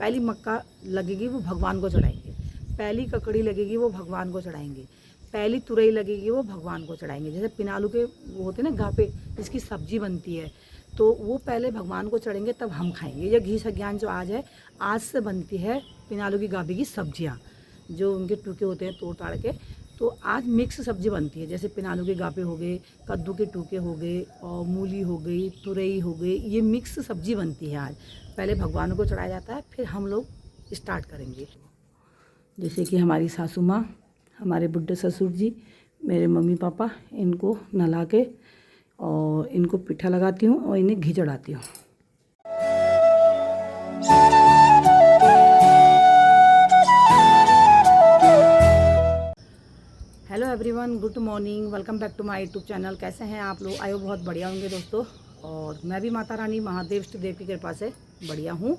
पहली मक्का लगेगी वो भगवान को चढ़ाएंगे, पहली ककड़ी लगेगी वो भगवान को चढ़ाएंगे, पहली तुरई लगेगी वो भगवान को चढ़ाएंगे। जैसे पिनालू के वो होते हैं ना गापे, जिसकी सब्जी बनती है, तो वो पहले भगवान को चढ़ेंगे तब हम खाएंगे। ये घी सज्ञान जो आज है, आज से बनती है पिनालू की गाबी की सब्जियाँ, जो उनके टूके होते हैं तोड़ ताड़ के। तो आज मिक्स सब्जी बनती है, जैसे पिनालू के गापे हो गए, कद्दू के टूके हो गए, और मूली हो गई, तुरई हो गई, ये मिक्स सब्जी बनती है आज। पहले भगवानों को चढ़ाया जाता है, फिर हम लोग स्टार्ट करेंगे। जैसे कि हमारी सासू माँ, हमारे बुड्ढे ससुर जी, मेरे मम्मी पापा, इनको नला के और इनको पिठा लगाती हूँ और इन्हें घी चढ़ाती हूँ। Hello everyone, good morning, welcome back to my YouTube channel. कैसे हैं आप लोग? आयो बहुत बढ़िया होंगे दोस्तों। और मैं भी माता रानी महादेव इष्ट देव की कृपा से बढ़िया हूँ।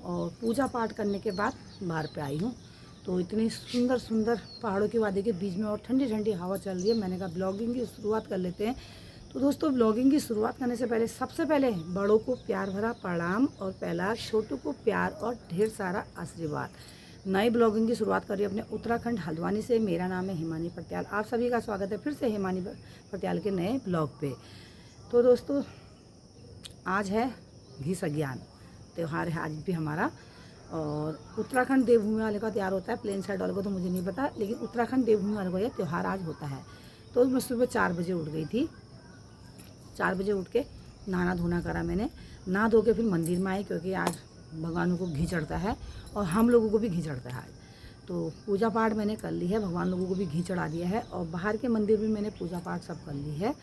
और पूजा पाठ करने के बाद बाहर पे आई हूँ, तो इतनी सुंदर सुंदर पहाड़ों की वादी के बीच में और ठंडी ठंडी हवा चल रही है। मैंने कहा ब्लॉगिंग की शुरुआत कर लेते हैं। तो दोस्तों, ब्लॉगिंग की शुरुआत करने से पहले सबसे पहले बड़ों को प्यार भरा प्रणाम, और पहला छोटों को प्यार और ढेर सारा आशीर्वाद। नई ब्लॉगिंग की शुरुआत करी अपने उत्तराखंड हल्द्वानी से। मेरा नाम है हिमानी पटियाल। आप सभी का स्वागत है फिर से हिमानी पटियाल के नए ब्लॉग पे। तो दोस्तों, आज है घी सज्ञान त्यौहार है आज भी हमारा। और उत्तराखंड देवभूमि वाले का त्यौहार होता है, प्लेन साइड वाले को तो मुझे नहीं पता, लेकिन उत्तराखंड देवभूमि वाले को यह त्यौहार आज होता है। तो मैं सुबह 4 बजे उठ गई थी। 4 बजे उठ के नहाना धोना करा मैंने। नहा धो के फिर मंदिर में आई, क्योंकि आज भगवानों को घी चढ़ता है और हम लोगों को भी घी चढ़ता है आज। तो पूजा पाठ मैंने कर ली है, भगवान लोगों को भी घी चढ़ा दिया है, और बाहर के मंदिर भी मैंने पूजा पाठ सब कर ली है।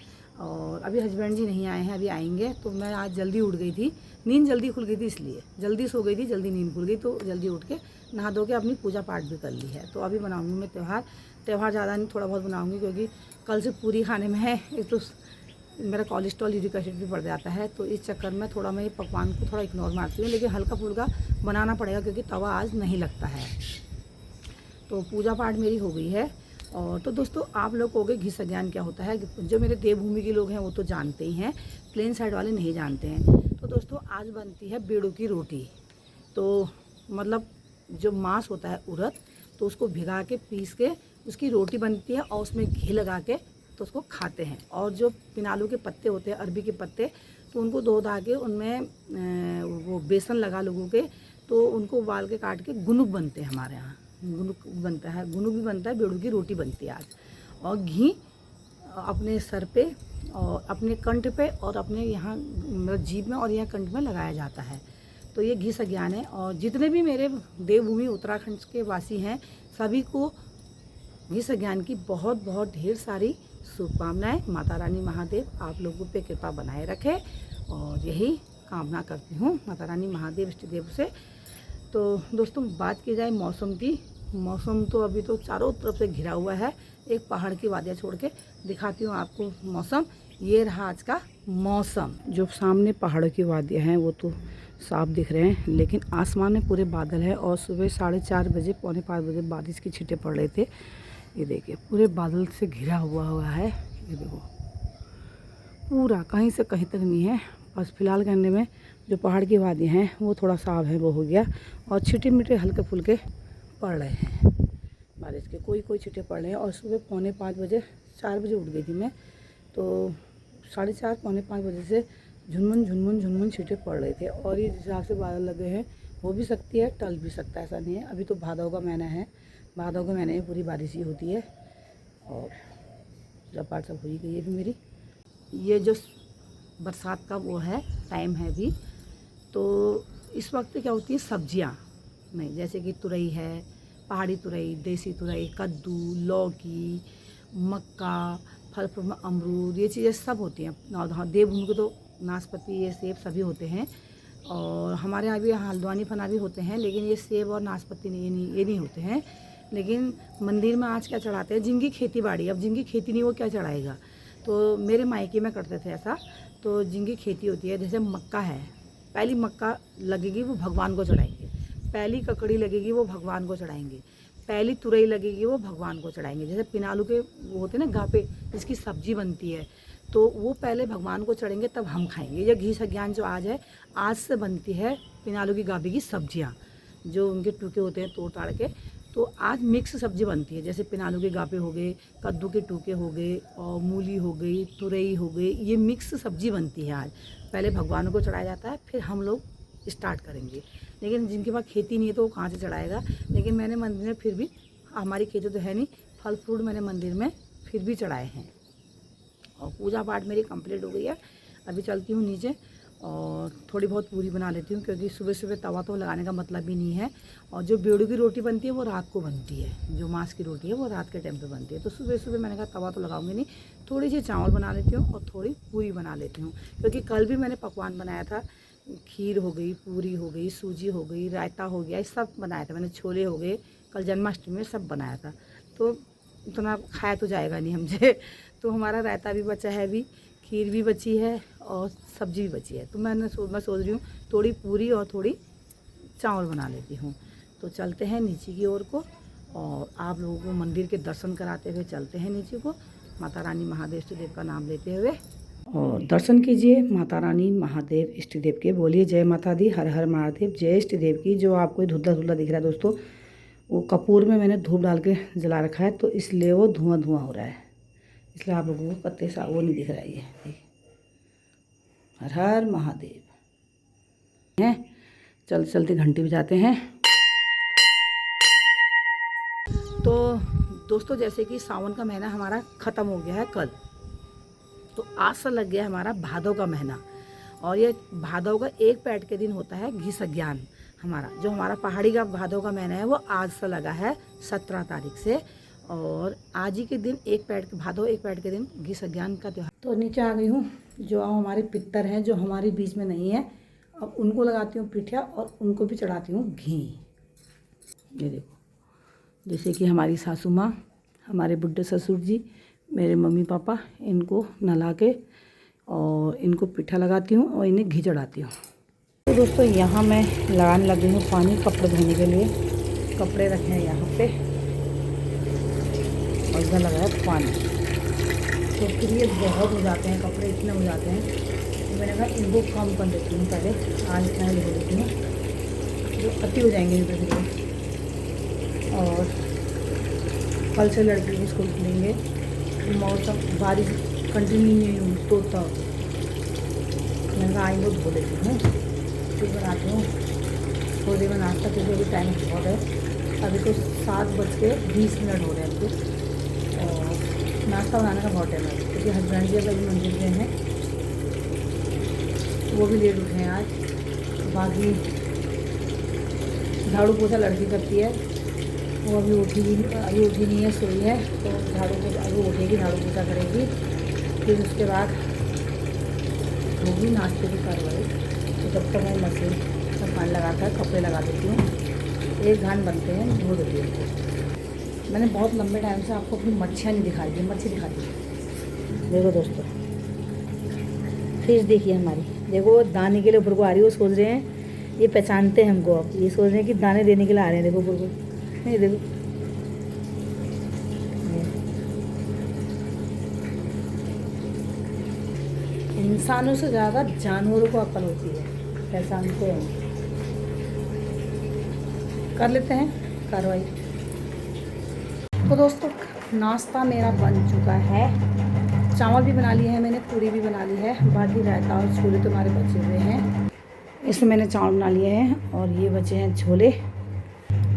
और अभी हस्बैंड जी नहीं आए हैं, अभी आएंगे। तो मैं आज जल्दी उठ गई थी, नींद जल्दी खुल गई थी, इसलिए जल्दी सो गई थी, जल्दी नींद खुल गई, तो जल्दी उठ के नहा धो के अपनी पूजा पाठ भी कर ली है। तो अभी बनाऊँगी मैं त्यौहार ज़्यादा नहीं, थोड़ा बहुत बनाऊँगी, क्योंकि कल से पूरी खाने में है। एक तो मेरा कोलेस्ट्रॉल यूरिक एसिड भी बढ़ जाता है, तो इस चक्कर में थोड़ा मैं ये पकवान को थोड़ा इग्नोर मारती हूँ, लेकिन हल्का फुल्का बनाना पड़ेगा, क्योंकि तवा आज नहीं लगता है। तो पूजा पाठ मेरी हो गई है। और तो दोस्तों, आप लोग कहोगे घी सज्ञान क्या होता है? जो मेरे देवभूमि के लोग हैं वो तो जानते ही हैं, प्लेन साइड वाले नहीं जानते हैं। तो दोस्तों, आज बनती है बेड़ों की रोटी। तो मतलब जो मांस होता है उड़द, तो उसको भिगा के पीस के उसकी रोटी बनती है, और उसमें घी लगा के तो उसको खाते हैं। और जो पिनालू के पत्ते होते हैं, अरबी के पत्ते, तो उनको धो धा के उनमें वो बेसन लगा लोगों के, तो उनको उबाल के काट के गुनुक बनते हैं हमारे यहाँ। गुनुक बनता है, गुनुक भी बनता है, बेड़ू की रोटी बनती है आज। और घी अपने सर पे और अपने कंठ पे और अपने यहाँ मतलब जीभ में और यहाँ कंठ में लगाया जाता है। तो ये घी सज्ञान है। और जितने भी मेरे देवभूमि उत्तराखंड के वासी हैं, सभी को घी सज्ञान की बहुत बहुत ढेर सारी शुभकामनाएं। माता रानी महादेव आप लोगों पे कृपा बनाए रखे, और यही कामना करती हूँ माता रानी महादेव इष्ट देव से। तो दोस्तों, बात की जाए मौसम की, मौसम तो अभी तो चारों तरफ से घिरा हुआ है। एक पहाड़ की वादियाँ छोड़ के दिखाती हूँ आपको मौसम। ये रहा आज का मौसम। जो सामने पहाड़ों की वादियाँ हैं वो तो साफ दिख रहे हैं, लेकिन आसमान में पूरे बादल है। और सुबह 4:30 बजे, 4:45 बजे बारिश की छींटे पड़ रहे थे। ये देखिए, पूरे बादल से घिरा हुआ है। ये देखो, पूरा कहीं से कहीं तक नहीं है। बस फिलहाल करने में जो पहाड़ की वादियाँ हैं वो थोड़ा साफ है, वो हो गया। और छिटे मिटे हल्के फुल्के पड़ रहे हैं बारिश के, कोई छिटे पड़ रहे हैं। और सुबह 4:45 बजे, 4 बजे उठ गई थी मैं, तो 4:30 4:45 बजे से झुनमुन छिटे पड़ रहे थे। और ये जिस हिसाब से बादल लगे हैं, हो भी सकती है, टल भी सकता है, ऐसा नहीं है। अभी तो भादव का महीना है, भादव के महीने में पूरी बारिश ही होती है। और पूजा पाठ सब हो ही गई है भी मेरी। ये जो बरसात का वो है टाइम है भी, तो इस वक्त क्या होती है सब्जियां, नहीं जैसे कि तुरई है, पहाड़ी तुरई, देसी तुरई, कद्दू, लौकी, मक्का, फल फ्रूट में अमरूद, ये चीज़ें सब होती हैं। देवभूमि को तो नाशपाती, ये सेब सभी होते हैं। और हमारे यहाँ भी हल्द्वानी फना भी होते हैं, लेकिन ये सेब और नाशपाती नहीं, ये नहीं होते हैं। लेकिन मंदिर में आज क्या चढ़ाते हैं? जिनकी खेती बाड़ी, अब जिनकी खेती नहीं वो क्या चढ़ाएगा? तो मेरे मायके में करते थे ऐसा। तो जिनकी खेती होती है, जैसे मक्का है, पहली मक्का लगेगी वो भगवान को चढ़ाएंगे, पहली ककड़ी लगेगी वो भगवान को चढ़ाएंगे, पहली तुरई लगेगी वो भगवान को चढ़ाएंगे। जैसे पिनालू के वो होते हैं ना गापे, जिसकी सब्जी बनती है, तो वो पहले भगवान को चढ़ेंगे तब हम खाएंगे। ये घी सज्ञान जो आज है, आज से बनती है पिनालू की गाबी की सब्जियाँ। जो उनके टूके होते हैं तोड़ ताड़ के। तो आज मिक्स सब्ज़ी बनती है, जैसे पिनालू के गापे हो गए, कद्दू के टूके हो गए और मूली हो गई, तुरई हो गई, ये मिक्स सब्ज़ी बनती है आज। पहले भगवानों को चढ़ाया जाता है, फिर हम लोग स्टार्ट करेंगे। लेकिन जिनके पास खेती नहीं है तो वो कहाँ से चढ़ाएगा। लेकिन मैंने मंदिर में फिर भी, हमारी खेती तो है नहीं, फल फ्रूट मैंने मंदिर में फिर भी चढ़ाए हैं। और पूजा पाठ मेरी कंप्लीट हो गई है। अभी चलती हूँ नीचे और थोड़ी बहुत पूरी बना लेती हूँ, क्योंकि सुबह सुबह तवा तो लगाने का मतलब भी नहीं है। और जो बेड़ू की रोटी बनती है वो रात को बनती है, जो मांस की रोटी है वो रात के टाइम पे बनती है। तो सुबह सुबह मैंने कहा तवा तो लगाऊंगी नहीं, थोड़ी सी चावल बना लेती हूँ और थोड़ी पूरी बना लेती हूँ। क्योंकि कल भी मैंने पकवान बनाया था, खीर हो गई, पूरी हो गई, सूजी हो गई, रायता हो गया, ये सब बनाया था मैंने, छोले हो गए, कल जन्माष्टमी में सब बनाया था। तो इतना खाया तो जाएगा नहीं हमसे। तो हमारा रायता भी बचा है, अभी खीर भी बची है और सब्ज़ी भी बची है। तो मैं सोच रही हूँ थोड़ी पूरी और थोड़ी चावल बना लेती हूँ। तो चलते हैं नीचे की ओर को और आप लोगों को मंदिर के दर्शन कराते हुए चलते हैं नीचे को, माता रानी महादेव इष्ट देव का नाम लेते हुए। और दर्शन कीजिए माता रानी महादेव इष्ट देव के। बोलिए जय माता दी, हर हर महादेव, जय इष्ट देव की। जो आपको धुंधला धुंधला दिख रहा है दोस्तों, वो कपूर में मैंने धूप डाल के जला रखा है, तो इसलिए वो धुआं धुआं हो रहा है, इसलिए आप लोगों को कत्ते सा वो नहीं दिख रहा है। ये हर हर महादेव हैं। चलते चलते घंटी बजाते हैं। तो दोस्तों जैसे कि सावन का महीना हमारा ख़त्म हो गया है कल, तो आज से लग गया हमारा भादव का महीना। और ये भादव का एक पैठ के दिन होता है घी सज्ञान। हमारा जो हमारा पहाड़ी का भादव का महीना है वो आज से लगा है 17 तारीख से। और आज ही के दिन भादव एक पैठ के दिन घी सज्ञान का त्यौहार। तो नीचे आ गई हूँ। जो हमारे पितर हैं, जो हमारे बीच में नहीं है, अब उनको लगाती हूँ पिठिया और उनको भी चढ़ाती हूँ घी। ये देखो, जैसे कि हमारी सासू माँ, हमारे बुड्ढे ससुर जी, मेरे मम्मी पापा, इनको नला के और इनको पिठा लगाती हूँ और इन्हें घी चढ़ाती हूँ। तो दोस्तों यहाँ मैं लगाने लगी हूँ पानी कपड़े धोने के लिए। कपड़े रखे हैं यहाँ पे और इधर लगा है पानी। तो फिर ये बहुत हो जाते हैं कपड़े, इतने हो जाते हैं, तो मैंने कहा इनको कम कर देती हूँ पहले, आज इतना ही धो देती हूँ, जो अति हो जाएंगे इधर। और कल से लड़की की स्कूल खुलेंगे, मौसम बारिश कंटिन्यू नहीं हुई तो तब मैंने कहा आएंगे धो देती हूँ, फिर बनाती हूँ थोड़ी देर में नाश्ता, क्योंकि अभी टाइम बहुत है। अभी तो 7:20 हो रहे हैं अभी, और नाश्ता बनाने का बहुत टाइम है, क्योंकि हस्बैंड जी अभी मंदिर गए हैं, वो भी लेट उठे हैं आज। बाकी झाड़ू पोछा लड़की करती है, वो अभी उठी नहीं है, सोई है। तो झाड़ू पोछा अभी उठेगी, झाड़ू पोछा करेगी, फिर उसके बाद होगी नाश्ते की कार्रवाई। तो जब तक मैं मशीन में पानी लगाता है, कपड़े लगा देती हूँ, एक घान बनते हैं, धो देती हूँ। मैंने बहुत लंबे टाइम से आपको अपनी मच्छियाँ नहीं दिखाई थी, मच्छी दिखाती हूँ। देखो दोस्तों, फिश देखिए हमारी, देखो दाने के लिए ऊपर को आ रही है। वो सोच रहे हैं, ये पहचानते हैं हमको, अब ये सोच रहे हैं कि दाने देने के लिए आ रहे हैं। देखो ऊपर को, नहीं देखो, इंसानों से ज़्यादा जानवरों को अक्ल होती है, पहचानते हैं। कर लेते हैं कार्रवाई। तो दोस्तों नाश्ता मेरा बन चुका है, चावल भी बना लिए हैं मैंने, पूरी भी बना ली है, बाकी रायता और छोले तो हमारे बचे हुए हैं। इसमें मैंने चावल बना लिए हैं और ये बचे हैं छोले,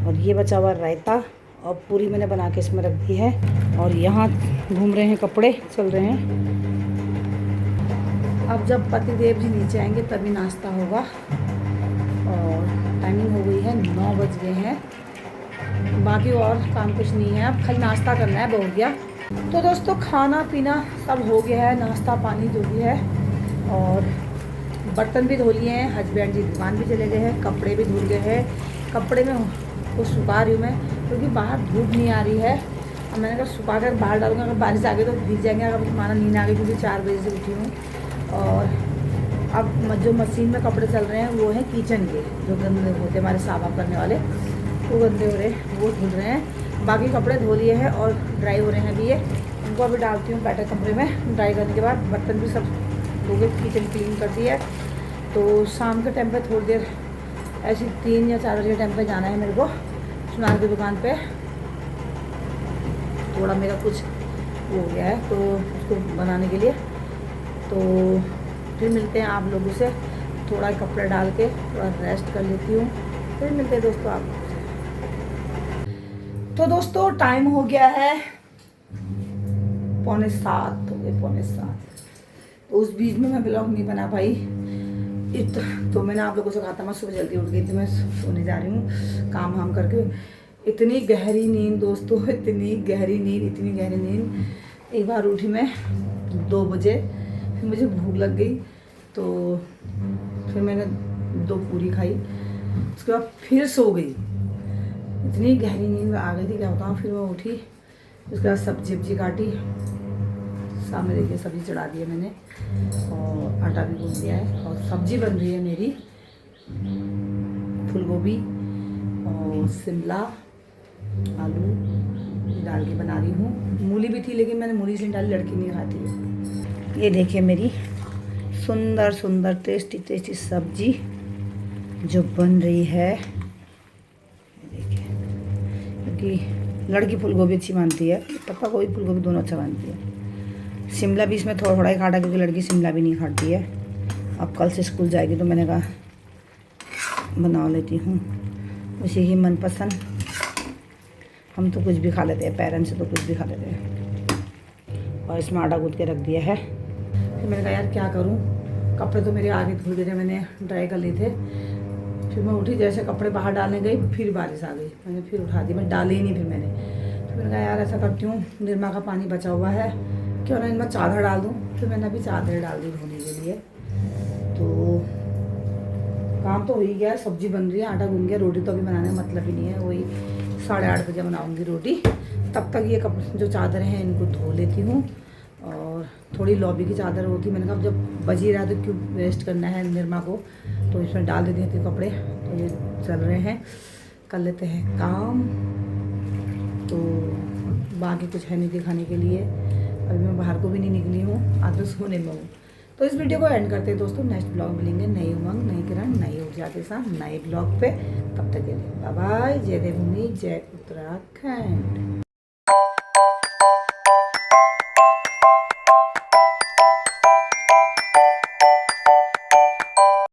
और ये बचा हुआ रायता, और पूरी मैंने बना के इसमें रख दी है। और यहाँ घूम रहे हैं, कपड़े चल रहे हैं। अब जब पति देव जी नीचे आएंगे तभी नाश्ता होगा। और टाइमिंग हो गई है 9 बज गए हैं। बाकी और काम कुछ नहीं है, अब खाली नाश्ता करना है, हो गया। तो दोस्तों खाना पीना सब हो गया है, नाश्ता पानी जो भी है, और बर्तन भी धो लिए हैं, हस्बैंड जी दुकान भी चले गए हैं, कपड़े भी धुल गए हैं। कपड़े में को सुखा रही हूँ मैं, क्योंकि बाहर धूप नहीं आ रही है। अब मैंने कहा सुखा कर बाहर डालूंगा, अगर बारिश आ गई तो भीग जाएंगे। अगर हमारा नींद आ गई, क्योंकि 4 बजे से उठी हूँ। और अब जो मशीन में कपड़े चल रहे हैं वो हैं किचन के, जो गंदे होते हैं हमारे साफ करने वाले, वो गंदे हो रहे हैं, वो धुल रहे हैं। बाकी कपड़े धो लिए हैं और ड्राई हो रहे हैं अभी ये, उनको अभी डालती हूँ बैठे कमरे में। ड्राई करने के बाद बर्तन भी सब धो के किचन क्लीन कर दिया है। तो शाम के टाइम पर थोड़ी देर ऐसी 3 या 4 बजे के टाइम पे जाना है मेरे को सुनार की दुकान पे। थोड़ा मेरा कुछ हो गया है तो उसको बनाने के लिए, तो फिर मिलते हैं आप लोगों से। थोड़ा कपड़े डाल के थोड़ा रेस्ट कर लेती हूँ, फिर मिलते हैं दोस्तों आप लोगों से। तो दोस्तों टाइम हो गया है 6:45 हो गए, 6:45। तो उस बीच में मैं ब्लॉग नहीं बना पाई। तो मैंने आप लोगों से कहा था मैं सुबह जल्दी उठ गई थी, मैं सोने जा रही हूँ काम वाम करके। इतनी गहरी नींद दोस्तों, इतनी गहरी नींद। एक बार उठी मैं 2 बजे, फिर मुझे भूख लग गई तो फिर मैंने 2 पूरी खाई, उसके बाद फिर सो गई। इतनी गहरी नींद में आ गई थी क्या बताऊँ। फिर मैं उठी, उसके बाद सब्जी काटी, सामने देखिए सब्जी चढ़ा दी है मैंने और आटा भी गूंद दिया है। और सब्जी बन रही है मेरी फूल गोभी और शिमला आलू डाल के बना रही हूँ। मूली भी थी लेकिन मैंने मूली इसलिए डाली, लड़की नहीं खाती है। ये देखिए मेरी सुंदर टेस्टी सब्जी जो बन रही है, देखिए। क्योंकि लड़की फूल गोभी अच्छी मानती है, पत्ता गोभी फूल गोभी दोनों अच्छा मानती है। शिमला भी इसमें थोड़ा ही काटा क्योंकि लड़की शिमला भी नहीं खाती है। अब कल से स्कूल जाएगी तो मैंने कहा बना लेती हूँ उसी की मनपसंद। हम तो कुछ भी खा लेते हैं, पेरेंट्स से तो कुछ भी खा लेते हैं। और इसमें आटा गूंथ के रख दिया है। फिर मैंने कहा यार क्या करूँ, कपड़े तो मेरे आगे धुल गए थे, मैंने ड्राई कर लिए थे। फिर मैं उठी, जैसे कपड़े बाहर डालने गई फिर बारिश आ गई, मैंने फिर उठा दी, मैं डाले ही नहीं। फिर मैंने कहा यार ऐसा करती हूँ, निरमा का पानी बचा हुआ है, क्यों ना इनमें चादर डाल दूँ। फिर मैंने अभी चादर डाल दी धोने के लिए। तो काम तो हो ही गया, सब्जी बन रही है, आटा गूंद गया, रोटी तो अभी बनाने का मतलब ही नहीं है। वही 8:30 बजे बनाऊँगी रोटी। तब तक ये कपड़े जो चादर हैं इनको धो लेती हूँ। और थोड़ी लॉबी की चादर होती, मैंने कहा जब बज ही रहा तो क्यों वेस्ट करना है निरमा को, तो इसमें डाल देती थी कपड़े। तो ये चल रहे हैं, कर लेते हैं काम। तो बाकी कुछ है नहीं दिखाने के लिए, अभी मैं बाहर को भी नहीं निकली हूँ, आज तो सोने में हूँ। तो इस वीडियो को एंड करते हैं दोस्तों। नेक्स्ट ब्लॉग मिलेंगे नई उमंग, नई किरण, नई ऊर्जा के साथ नए ब्लॉग पे। तब तक के लिए बाय बाय। जय देवभूमि, जय उत्तराखंड।